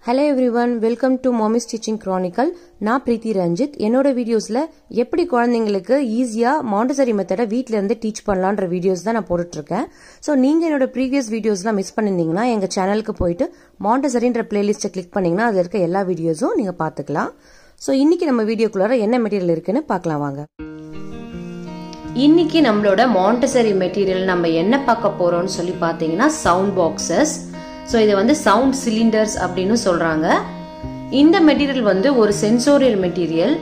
Hello everyone, welcome to Mommies Teaching Chronicle. நான் பிரீத்தி ரஞ்சித். என்னோட வீடியோஸ்ல எப்படி குழந்தைங்களுக்கு ஈஸியா Montessori மெத்தட வீட்ல இருந்து டீச் பண்ணலாம்ன்ற வீடியோஸ் தான் நான் போட்டுட்டு இருக்கேன். சோ நீங்க என்னோட previous வீடியோஸ்லாம் மிஸ் பண்ணிருந்தீங்கன்னா எங்க சேனலுக்கு போயிட்டு Montessoriன்ற பிளேலிஸ்ட்டை கிளிக் பண்ணீங்கன்னா அதுல இருக்க எல்லா வீடியோஸும் நீங்க பாத்துக்கலாம். சோ இன்னைக்கு நம்ம வீடியோக்குள்ள என்ன மெட்டீரியல் இருக்குன்னு பார்க்கலாம் வாங்க. இன்னைக்கு நம்மளோட Montessori மெட்டீரியல் நம்ம என்ன பார்க்க போறோம்னு சொல்லி பாத்தீங்கன்னா சவுண்ட் பாக்ஸஸ். சோ இது வந்து சவுண்ட் சிலிண்டர்ஸ் அப்படினு சொல்றாங்க. இந்த மெட்டீரியல் வந்து ஒரு சென்சோரியல் மெட்டீரியல்.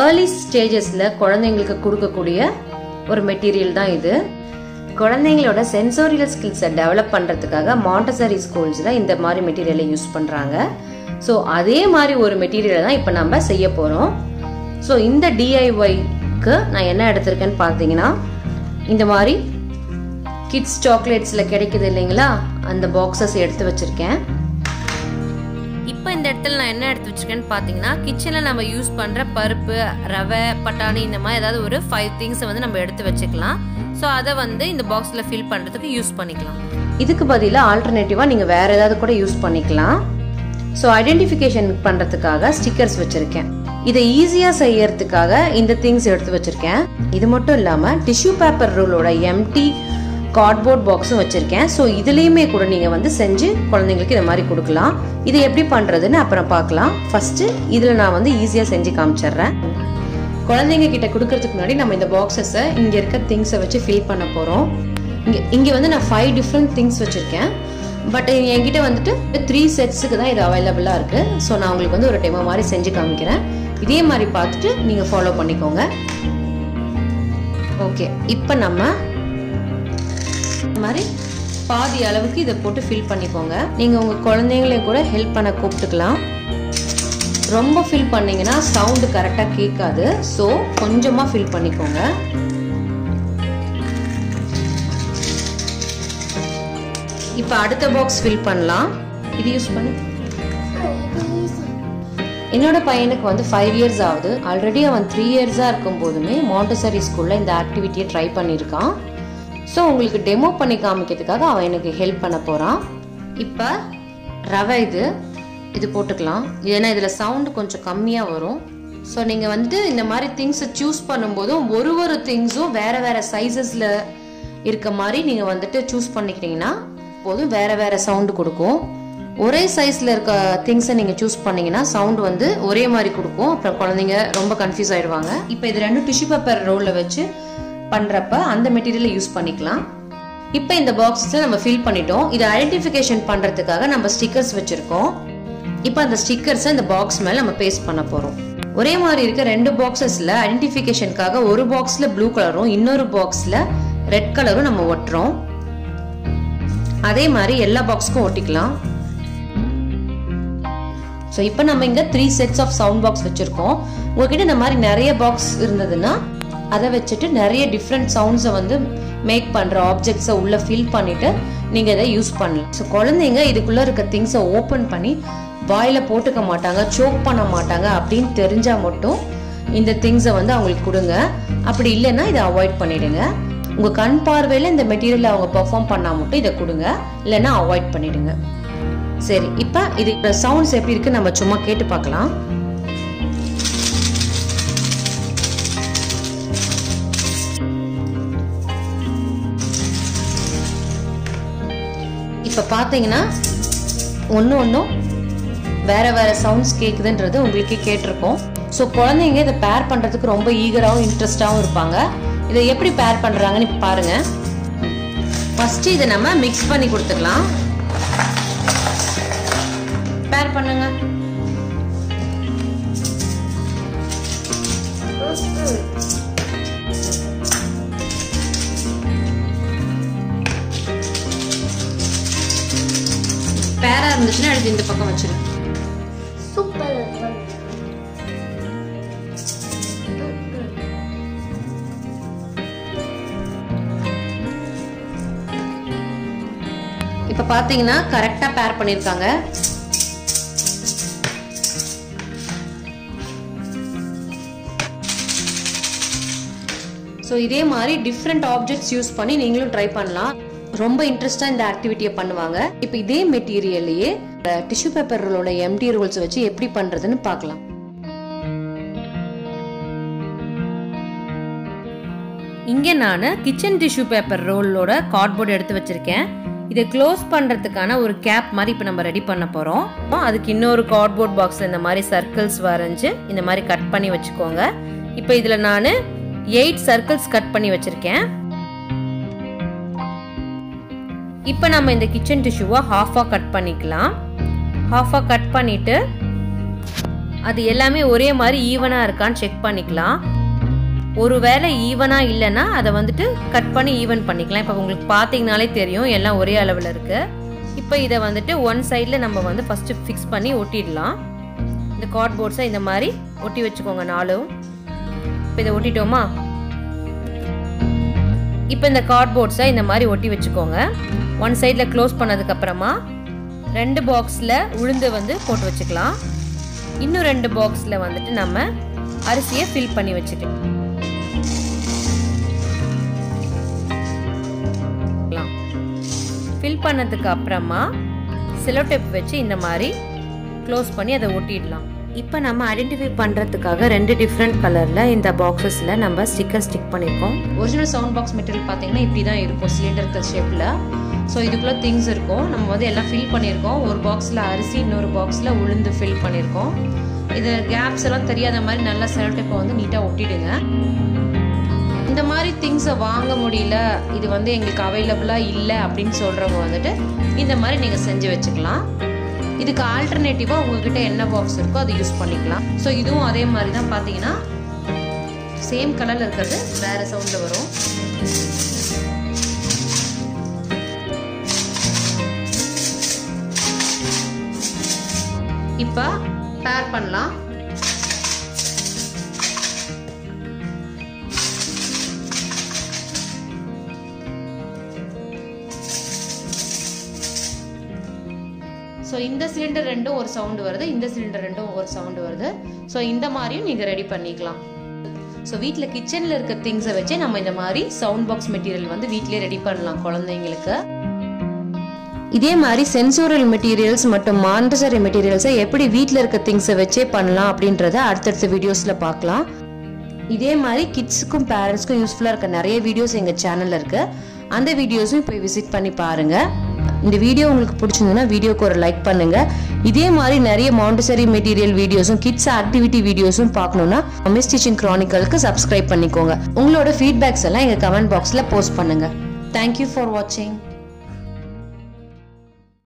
early stagesல குழந்தைகளுக்கு கொடுக்கக்கூடிய ஒரு மெட்டீரியல் தான் இது. குழந்தைகளோட சென்சோரியல் ஸ்கில்ஸை டெவலப் பண்றதுக்காக Montessori ஸ்கூல்ஸ்ல இந்த மாதிரி மெட்டீரியலை யூஸ் பண்றாங்க. சோ அதே மாதிரி ஒரு மெட்டீரியலை தான் இப்போ நம்ம செய்ய போறோம். சோ இந்த DIY-க்கு நான் என்ன எடுத்திருக்கேன்னு பாத்தீங்கன்னா இந்த மாதிரி கிட்ஸ் சாக்லேட்ஸ்ல கிடைக்குது இல்லைங்களா, அந்த பாக்ஸஸ் எடுத்து வச்சிருக்கேன். இப்போ இந்த இடத்துல நான் என்ன எடுத்து வச்சிருக்கேன்னு பாத்தீங்கன்னா கிச்சன்ல நம்ம யூஸ் பண்ற பருப்பு, ரவை, பட்டாணி இந்த மாதிரி ஏதாவது ஒரு 5 திங்ஸ் வந்து நம்ம எடுத்து வச்சுக்கலாம். சோ அதை வந்து இந்த பாக்ஸ்ல ஃபில் பண்றதுக்கு யூஸ் பண்ணிக்கலாம். இதுக்கு பதிலா ஆல்டர்னேட்டிவா நீங்க வேற ஏதாவது கூட யூஸ் பண்ணிக்கலாம். சோ ஐடென்டிஃபிகேஷன் பண்றதுக்காக ஸ்டிக்கர்ஸ் வச்சிருக்கேன். இதை ஈஸியா செய்யறதுக்காக இந்த திங்ஸ் எடுத்து வச்சிருக்கேன். இது மட்டும் இல்லாம டிஷ்யூ பேப்பர் ரோலோட எம்டி கார்ட்போர்ட் பாக்ஸும் வச்சிருக்கேன். ஸோ இதுலயுமே கூட நீங்க வந்து செஞ்சு குழந்தைங்களுக்கு இதை மாதிரி கொடுக்கலாம். இதை எப்படி பண்றதுன்னு அப்புறம் பார்க்கலாம். ஃபர்ஸ்ட் இதுல நான் வந்து ஈஸியா செஞ்சு காமிச்சிடுறேன். குழந்தைங்க கிட்ட கொடுக்கறதுக்கு முன்னாடி நம்ம இந்த பாக்ஸஸை இங்க இருக்க திங்ஸை வச்சு ஃபில் பண்ண போறோம். இங்க வந்து நான் 5 டிஃப்ரெண்ட் திங்ஸ் வச்சிருக்கேன். பட் என்கிட்ட வந்துட்டு 3 செட்ஸுக்கு தான் இது அவைலபிளா இருக்கு. ஸோ நான் உங்களுக்கு வந்து ஒரு டெமோ மாதிரி செஞ்சு காமிக்கிறேன். இதே மாதிரி பார்த்துட்டு நீங்க ஃபாலோ பண்ணிக்கோங்க. ஓகே, இப்போ நம்ம இந்த மாதிரி பாதி அளவுக்கு இதை போட்டு ஃபில் பண்ணிக்கோங்க. நீங்க உங்க குழந்தைங்களையும் கூட ஹெல்ப் பண்ண கூப்பிட்டுக்கலாம். ரொம்ப ஃபில் பண்ணீங்கன்னா சவுண்டு கரெக்டா கேட்காது. ஸோ கொஞ்சமா ஃபில் பண்ணிக்கோங்க. இப்போ அடுத்த பாக்ஸ் ஃபில் பண்ணலாம். இது யூஸ் பண்ணி என்னோட பையனுக்கு வந்து 5 இயர்ஸ் ஆகுது. ஆல்ரெடி அவன் 3 இயர்ஸா இருக்கும் போதுமே Montessori ஸ்கூல்ல இந்த ஆக்டிவிட்டியை ட்ரை பண்ணியிருக்கான். ஸோ உங்களுக்கு டெமோ பண்ணி காமிக்கிறதுக்காக அவன் எனக்கு ஹெல்ப் பண்ண போறான். இப்போ ரவை இது போட்டுக்கலாம். ஏன்னா இதுல சவுண்ட் கொஞ்சம் கம்மியா வரும். ஸோ நீங்க வந்து இந்த மாதிரி திங்ஸை சூஸ் பண்ணும்போதும் ஒரு திங்ஸும் வேற வேற சைஸஸ்ல இருக்க மாதிரி நீங்க வந்துட்டு சூஸ் பண்ணிக்கிட்டீங்கன்னா போதும், வேற வேற சவுண்ட் கொடுக்கும். ஒரே சைஸ்ல இருக்க திங்ஸை நீங்க சூஸ் பண்ணீங்கன்னா சவுண்ட் வந்து ஒரே மாதிரி கொடுக்கும். அப்புறம் குழந்தைங்க ரொம்ப கன்ஃபியூஸ் ஆயிடுவாங்க. இப்போ இது ரெண்டும் டிஷ்யூ பேப்பர் ரோல்ல வச்சு பண்றப்ப அந்த மெட்டீரியலை யூஸ் பண்ணிக்கலாம். இப்போ இந்த பாக்ஸை நம்ம ஃபில் பண்ணிட்டோம். இதை ஐடென்டிஃபிகேஷன் பண்றதுக்காக நம்ம ஸ்டிக்கர்ஸ் வச்சிருக்கோம். இப்போ அந்த ஸ்டிக்கர்ஸை இந்த பாக்ஸ் மேல நம்ம பேஸ்ட் பண்ண போறோம். ஒரே மாதிரி இருக்க 2 பாக்ஸஸ்ல ஐடென்டிஃபிகேஷனுக்காக ஒரு பாக்ஸ்ல ப்ளூ கலரும் இன்னொரு பாக்ஸ்ல ரெட் கலரும் நம்ம ஒட்டுறோம். அதே மாதிரி எல்லா பாக்ஸ்க்கும் ஒட்டிக்கலாம். ஸோ இப்போ நம்ம இங்க 3 செட்ஸ் ஆஃப் சவுண்ட் பாக்ஸ் வச்சிருக்கோம். உங்ககிட்ட இந்த மாதிரி நிறைய பாக்ஸ் இருந்ததுன்னா அதை வச்சுட்டு நிறைய டிஃப்ரெண்ட் சவுண்ட்ஸை வந்து மேக் பண்ற ஆப்ஜெக்ட்ஸை உள்ள ஃபில் பண்ணிட்டு நீங்க இதை யூஸ் பண்ணலாம். ஸோ குழந்தைங்க இதுக்குள்ள இருக்க திங்ஸை ஓப்பன் பண்ணி வாயில போட்டுக்க மாட்டாங்க, சோக் பண்ண மாட்டாங்க அப்படின்னு தெரிஞ்சா மட்டும் இந்த திங்ஸை வந்து அவங்களுக்கு கொடுங்க. அப்படி இல்லைன்னா இதை அவாய்ட் பண்ணிடுங்க. உங்க கண் பார்வையில இந்த மெட்டீரியல் அவங்க பெர்ஃபார்ம் பண்ணா மட்டும் இதை கொடுங்க, இல்லைன்னா அவாய்ட் பண்ணிடுங்க. சரி, இப்போ இது சவுண்ட்ஸ் எப்படி இருக்கு நம்ம சும்மா கேட்டு பார்க்கலாம். இப்ப பாத்தீங்கன்னா ஒன்னும் வேற வேற சவுண்ட்ஸ் கேக்குதுன்றது உங்களுக்கு கேட்டிருக்கோம். ஸோ குழந்தைங்க இதை பேர் பண்றதுக்கு ரொம்ப ஈகராகவும் இன்ட்ரெஸ்டாகவும் இருப்பாங்க. இதை எப்படி பேர் பண்றாங்கன்னு பாருங்க. ஃபர்ஸ்ட் இதை நம்ம மிக்ஸ் பண்ணி கொடுத்துக்கலாம். பேர் பண்ணுங்க. பேரா இருந்துச்சுன்னா எடுத்து இந்த பக்கம் வச்சிருங்க. சூப்பர். இப்ப பாத்தீங்கன்னா கரெக்டா பேர் பண்ணிருக்காங்க. ஸோ இதே மாதிரி டிஃப்ரெண்ட் ஆப்ஜெக்ட்ஸ் யூஸ் பண்ணி நீங்களும் ட்ரை பண்ணலாம். ரொம்ப இன்ட்ரெஸ்டா இந்த ஆக்டிவிட்டியை பண்ணுவாங்க. இப்போ இதே மெட்டீரியல்லையே டிஷ்யூ பேப்பரோட எம்டி ரோல்ஸ் வச்சு எப்படி பண்றதுன்னு பார்க்கலாம். இங்கே நான் கிச்சன் டிஷ்யூ பேப்பர் ரோலோட கார்ட்போர்டு எடுத்து வச்சிருக்கேன். இதை க்ளோஸ் பண்ணுறதுக்கான ஒரு கேப் மாதிரி இப்போ நம்ம ரெடி பண்ண போகிறோம். அதுக்கு இன்னொரு கார்ட்போர்ட் பாக்ஸில் இந்த மாதிரி சர்க்கிள்ஸ் வரைஞ்சி இந்த மாதிரி கட் பண்ணி வச்சுக்கோங்க. இப்போ இதில் நான் 8 சர்க்கிள்ஸ் கட் பண்ணி வச்சுருக்கேன். இப்போ நம்ம இந்த கிச்சன் டிஷ்யூவை ஹாஃபாக கட் பண்ணிக்கலாம். ஹாஃபாக கட் பண்ணிவிட்டு அது எல்லாமே ஒரே மாதிரி ஈவனாக இருக்கான்னு செக் பண்ணிக்கலாம். ஒருவேளை ஈவனாக இல்லைன்னா அதை வந்துட்டு கட் பண்ணி ஈவன் பண்ணிக்கலாம். இப்போ உங்களுக்கு பார்த்தீங்கனாலே தெரியும் எல்லாம் ஒரே அளவில் இருக்குது. இப்போ இதை வந்துட்டு ஒன் சைடில் நம்ம வந்து ஃபஸ்ட்டு ஃபிக்ஸ் பண்ணி ஒட்டிடலாம். இந்த கார்ட்போர்ட்ஸை இந்த மாதிரி ஒட்டி வச்சுக்கோங்க 4. இப்போ இதை ஒட்டிட்டோமா? இப்போ இந்த கார்ட்போர்ட்ஸை இந்த மாதிரி ஒட்டி வச்சுக்கோங்க. ஒன் சைடில் க்ளோஸ் பண்ணதுக்கப்புறமா 2 பாக்ஸில் உளுந்து வந்து போட்டு வச்சுக்கலாம். இன்னும் 2 பாக்ஸில் வந்துட்டு நம்ம அரிசியை ஃபில் பண்ணி வச்சுக்கலாம். ஃபில் பண்ணதுக்கு அப்புறமா செலோ டேப் வச்சு இந்த மாதிரி க்ளோஸ் பண்ணி அதை ஒட்டிடலாம். இப்போ நம்ம ஐடென்டிஃபை பண்ணுறதுக்காக 2 டிஃப்ரெண்ட் கலரில் இந்த பாக்ஸஸில் நம்ம ஸ்டிக்கர் ஸ்டிக் பண்ணியிருக்கோம். ஒரிஜினல் சவுண்ட் பாக்ஸ் மெட்டீரியல் பார்த்தீங்கன்னா இப்படி தான் இருக்கும், சிலிண்டர்கள் ஷேப்பில். ஸோ இதுக்குள்ளே திங்ஸ் இருக்கும். நம்ம வந்து எல்லாம் ஃபில் பண்ணியிருக்கோம். ஒரு பாக்ஸில் அரிசி, இன்னொரு பாக்ஸில் உளுந்து ஃபில் பண்ணியிருக்கோம். இது கேப்ஸ் எல்லாம் தெரியாத மாதிரி நல்லா செலோ டேப்பை வந்து நீட்டாக ஒட்டிடுங்க. இந்த மாதிரி திங்ஸை வாங்க முடியல, இது வந்து எங்களுக்கு அவைலபிளாக இல்லை அப்படின்னு சொல்கிறவங்க வந்துட்டு இந்த மாதிரி நீங்கள் செஞ்சு வச்சுக்கலாம். இதுக்கு ஆல்டர்னேட்டிவாக உங்ககிட்ட என்ன பாக்ஸ் இருக்கோ அதை யூஸ் பண்ணிக்கலாம். ஸோ இதுவும் அதே மாதிரி தான். பார்த்தீங்கன்னா சேம் கலரில் இருக்கிறது வேறு சவுண்டில் வரும். இப்போ பேர் பண்ணலாம். ஸோ இந்த சிலிண்டர் 2 ஒரு சவுண்டு வருது, இந்த சிலிண்டர் 2 ஒரு சவுண்டு வருது. ஸோ இந்த மாதிரியும் நீங்கள் ரெடி பண்ணிக்கலாம். ஸோ வீட்டில் கிச்சனில் இருக்க திங்ஸை வச்சே நம்ம இந்த மாதிரி சவுண்ட் பாக்ஸ் மெட்டீரியல் வந்து வீட்டிலே ரெடி பண்ணலாம் குழந்தைங்களுக்கு. இதே மாதிரி சென்சோரியல் மெட்டீரியல்ஸ் மற்றும் மாண்டசரி மெட்டீரியல்ஸை எப்படி வீட்டில் இருக்க திங்ஸை வச்சே பண்ணலாம் அப்படின்றத அடுத்தடுத்த வீடியோஸில் பார்க்கலாம். இதே மாதிரி கிட்ஸுக்கும் பேரண்ட்ஸ்க்கும் யூஸ்ஃபுல்லாக இருக்க நிறைய வீடியோஸ் எங்கள் சேனலில் இருக்குது. அந்த வீடியோஸும் போய் விசிட் பண்ணி பாருங்கள். இந்த வீடியோ உங்களுக்கு பிடிச்சிருந்ததுன்னா வீடியோக்கு ஒரு லைக் பண்ணுங்கள். இதே மாதிரி நிறைய மாண்டசரி மெட்டீரியல் வீடியோஸும் கிட்ஸ் ஆக்டிவிட்டி வீடியோஸும் பார்க்கணுன்னா மம்மிஸ் டீச்சிங் கிரானிக்கலுக்கு சப்ஸ்கிரைப் பண்ணிக்கோங்க. உங்களோட ஃபீட்பேக்ஸ் எல்லாம் எங்கள் கமெண்ட் பாக்ஸில் போஸ்ட் பண்ணுங்கள். தேங்க்யூ ஃபார் வாட்சிங்.